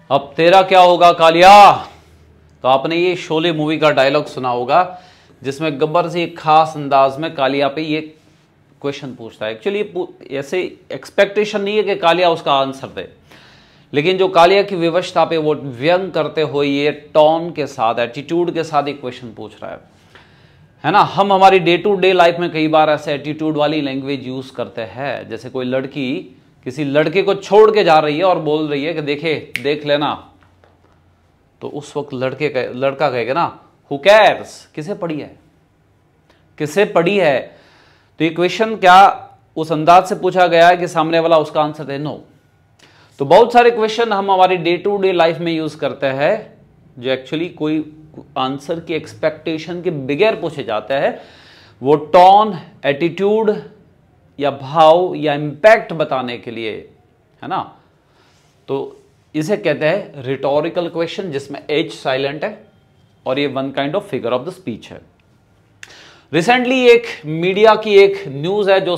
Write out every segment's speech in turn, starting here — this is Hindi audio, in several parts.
अब तेरा क्या होगा कालिया। तो आपने ये शोले मूवी का डायलॉग सुना होगा जिसमें गब्बर से एक खास अंदाज में कालिया पे ये क्वेश्चन पूछता है। एक्चुअली ऐसे एक्सपेक्टेशन नहीं है कि कालिया उसका आंसर दे, लेकिन जो कालिया की विवशता पे वो व्यंग करते हुए ये टोन के साथ, एटीट्यूड के साथ एक क्वेश्चन पूछ रहा है ना। हम हमारी डे टू डे लाइफ में कई बार ऐसे एटीट्यूड वाली लैंग्वेज यूज करते हैं। जैसे कोई लड़की किसी लड़के को छोड़ के जा रही है और बोल रही है कि देख लेना, तो उस वक्त लड़का कहेगा ना हु कैर्स, किसे पड़ी है, किसे पड़ी है। तो ये क्वेश्चन क्या उस अंदाज से पूछा गया है कि सामने वाला उसका आंसर है नो। तो बहुत सारे क्वेश्चन हम हमारी डे टू डे लाइफ में यूज करते हैं जो एक्चुअली कोई आंसर की एक्सपेक्टेशन के बगैर पूछे जाते हैं। वो टोन, एटीट्यूड या भाव या इंपैक्ट बताने के लिए, है ना। तो इसे कहते हैं रिटोरिकल क्वेश्चन, जिसमें एच साइलेंट है और ये one kind of figure of the speech है। रिसेंटली एक मीडिया की एक न्यूज है जो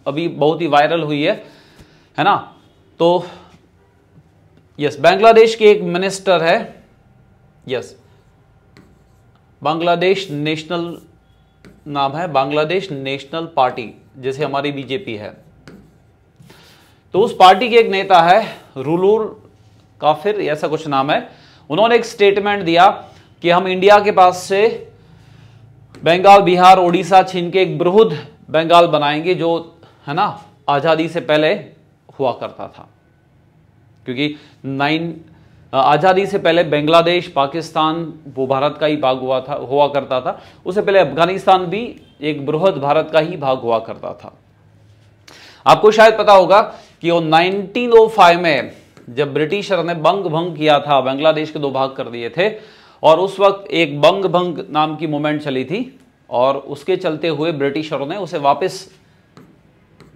अभी बहुत ही वायरल हुई है ना। तो यस, बांग्लादेश के एक मिनिस्टर है, यस, बांग्लादेश नेशनल नाम है, बांग्लादेश नेशनल पार्टी, जैसे हमारी बीजेपी है। तो उस पार्टी के एक नेता है रुलुर काफिर, ऐसा कुछ नाम है। उन्होंने एक स्टेटमेंट दिया कि हम इंडिया के पास से बंगाल, बिहार, उड़ीसा छीन के एक बृहद बंगाल बनाएंगे, जो है ना आजादी से पहले हुआ करता था। क्योंकि आजादी से पहले बांग्लादेश, पाकिस्तान वो भारत का ही भाग हुआ करता था। उससे पहले अफगानिस्तान भी एक बृहद भारत का ही भाग हुआ करता था। आपको शायद पता होगा कि वो 1905 में जब ब्रिटिशर ने बंग भंग किया था, बांग्लादेश के दो भाग कर दिए थे, और उस वक्त एक बंग भंग नाम की मूवमेंट चली थी, और उसके चलते हुए ब्रिटिशरों ने उसे वापस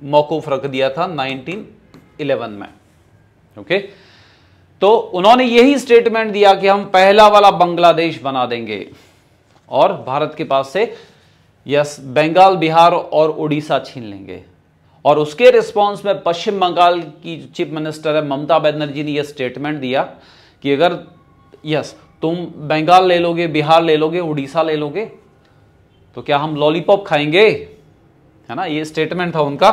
मौकूफ रख दिया था 1911 में। ओके, तो उन्होंने यही स्टेटमेंट दिया कि हम पहला वाला बांग्लादेश बना देंगे और भारत के पास से यस बंगाल, बिहार और उड़ीसा छीन लेंगे। और उसके रिस्पांस में पश्चिम बंगाल की चीफ मिनिस्टर है ममता बनर्जी ने यह स्टेटमेंट दिया कि अगर यस तुम बंगाल ले लोगे, बिहार ले लोगे, उड़ीसा ले लोगे, तो क्या हम लॉलीपॉप खाएंगे, है ना। ये स्टेटमेंट था उनका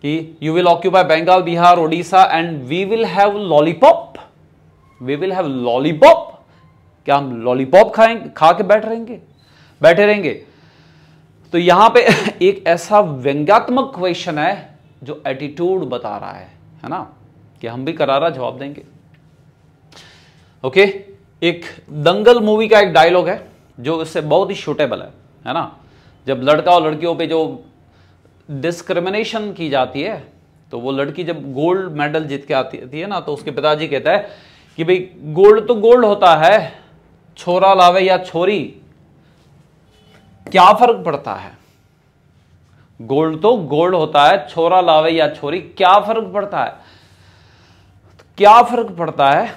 कि you will occupy Bengal, Bihar, Orissa and we will have lollipop, we will have lollipop. क्या हम लॉलीपॉप खा के बैठे रहेंगे। तो यहां पे एक ऐसा व्यंग्यात्मक क्वेश्चन है जो एटीट्यूड बता रहा है ना, कि हम भी करारा जवाब देंगे। ओके, एक दंगल मूवी का एक डायलॉग है जो इससे बहुत ही सूटेबल है ना। जब लड़का और लड़कियों पे जो डिस्क्रिमिनेशन की जाती है, तो वो लड़की जब गोल्ड मेडल जीत के आती है ना, तो उसके पिताजी कहता है कि भाई गोल्ड तो गोल्ड होता है, छोरा लावे या छोरी क्या फर्क पड़ता है। गोल्ड तो गोल्ड होता है, छोरा लावे या छोरी क्या फर्क पड़ता है, क्या फर्क पड़ता है।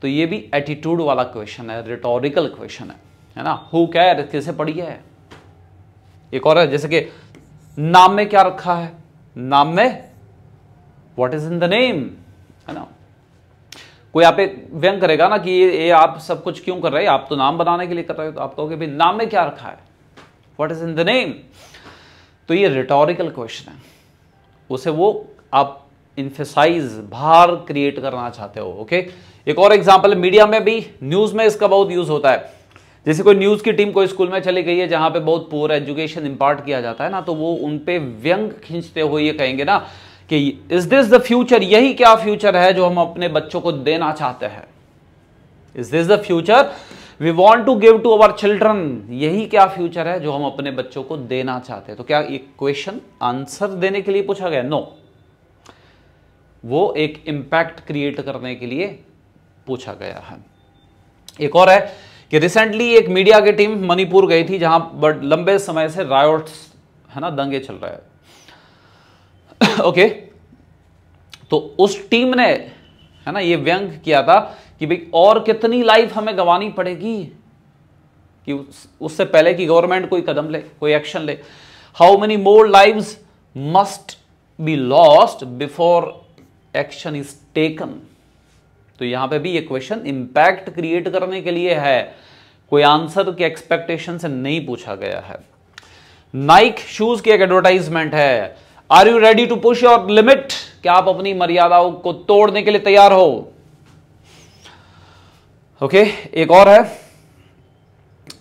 तो ये भी एटीट्यूड वाला क्वेश्चन है, रिटोरिकल क्वेश्चन है ना। हु केयर, किसे पड़ी है। एक और है, जैसे कि नाम में क्या रखा है, नाम में what is in the name, है ना। कोई आप एक व्यंग करेगा ना कि ये आप सब कुछ क्यों कर रहे हैं, आप तो नाम बनाने के लिए कर रहे हो, तो आप कहोगे भाई नाम में क्या रखा है, what is in the name. तो ये रिटोरिकल क्वेश्चन है, उसे वो आप इन्फेसाइज, भार क्रिएट करना चाहते हो। ओके, एक और एग्जांपल, मीडिया में भी, न्यूज में इसका बहुत यूज होता है। जैसे कोई न्यूज की टीम कोई स्कूल में चली गई है जहां पे बहुत पुअर एजुकेशन इंपार्ट किया जाता है ना, तो वो उन पे व्यंग खींचते हुए ये कहेंगे ना कि इज दिस द फ्यूचर, यही क्या फ्यूचर है जो हम अपने बच्चों को देना चाहते हैं। Is this the future we want to give to our children, यही क्या फ्यूचर है जो हम अपने बच्चों को देना चाहते हैं। तो क्या एक क्वेश्चन आंसर देने के लिए पूछा गया? नो, वो एक इंपैक्ट क्रिएट करने के लिए पूछा गया है। एक और है कि रिसेंटली एक मीडिया की टीम मणिपुर गई थी जहां बट लंबे समय से रायोट्स, है ना, दंगे चल रहे हैं। ओके, तो उस टीम ने, है ना, ये व्यंग किया था कि भाई और कितनी लाइफ हमें गंवानी पड़ेगी कि उससे पहले कि गवर्नमेंट कोई कदम ले, कोई एक्शन ले। How many more lives must be lost before action is taken. तो तो यहां पे भी ये क्वेश्चन इंपैक्ट क्रिएट करने के लिए है, कोई आंसर के एक्सपेक्टेशन से नहीं पूछा गया है। नाइक शूज की एक एडवर्टाइजमेंट है, are you ready to push your limit, क्या आप अपनी मर्यादाओं को तोड़ने के लिए तैयार हो। ओके, एक और है,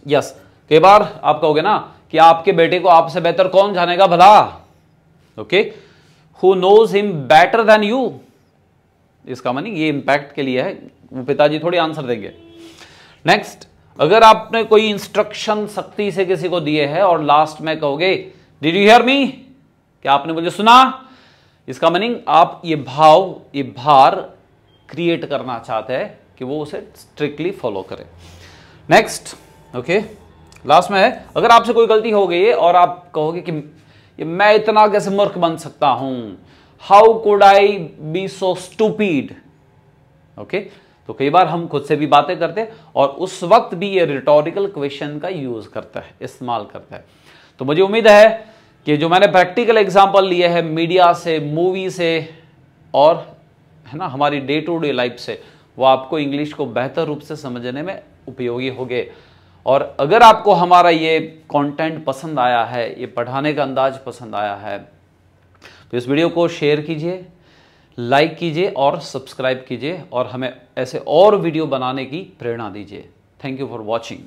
यस, कई बार आप कहोगे ना कि आपके बेटे को आपसे बेहतर कौन जानेगा भला। Okay, who knows him better than you, इसका मीनिंग ये इंपैक्ट के लिए है, वो पिताजी थोड़ी आंसर देंगे। नेक्स्ट, अगर आपने कोई इंस्ट्रक्शन सख्ती से किसी को दिए है और लास्ट में कहोगे डिड यू हियर मी, क्या आपने मुझे सुना, इसका मीनिंग आप ये भाव, ये भार क्रिएट करना चाहते हैं कि वो उसे स्ट्रिक्टली फॉलो करे। नेक्स्ट, ओके, लास्ट में है, अगर आपसे कोई गलती हो गई है और आप कहोगे कि ये मैं इतना कैसे मूर्ख बन सकता हूं, how could I be so stupid. Okay, तो कई बार हम खुद से भी बातें करते हैं और उस वक्त भी ये रिटोरिकल क्वेश्चन का यूज करता है, इस्तेमाल करता है। तो मुझे उम्मीद है कि जो मैंने प्रैक्टिकल एग्जांपल लिए हैं मीडिया से, मूवी से और है ना हमारी डे टू डे लाइफ से, वो आपको इंग्लिश को बेहतर रूप से समझने में उपयोगी होंगे। और अगर आपको हमारा ये कंटेंट पसंद आया है, ये पढ़ाने का अंदाज पसंद आया है, तो इस वीडियो को शेयर कीजिए, लाइक कीजिए और सब्सक्राइब कीजिए और हमें ऐसे और वीडियो बनाने की प्रेरणा दीजिए। Thank you for watching.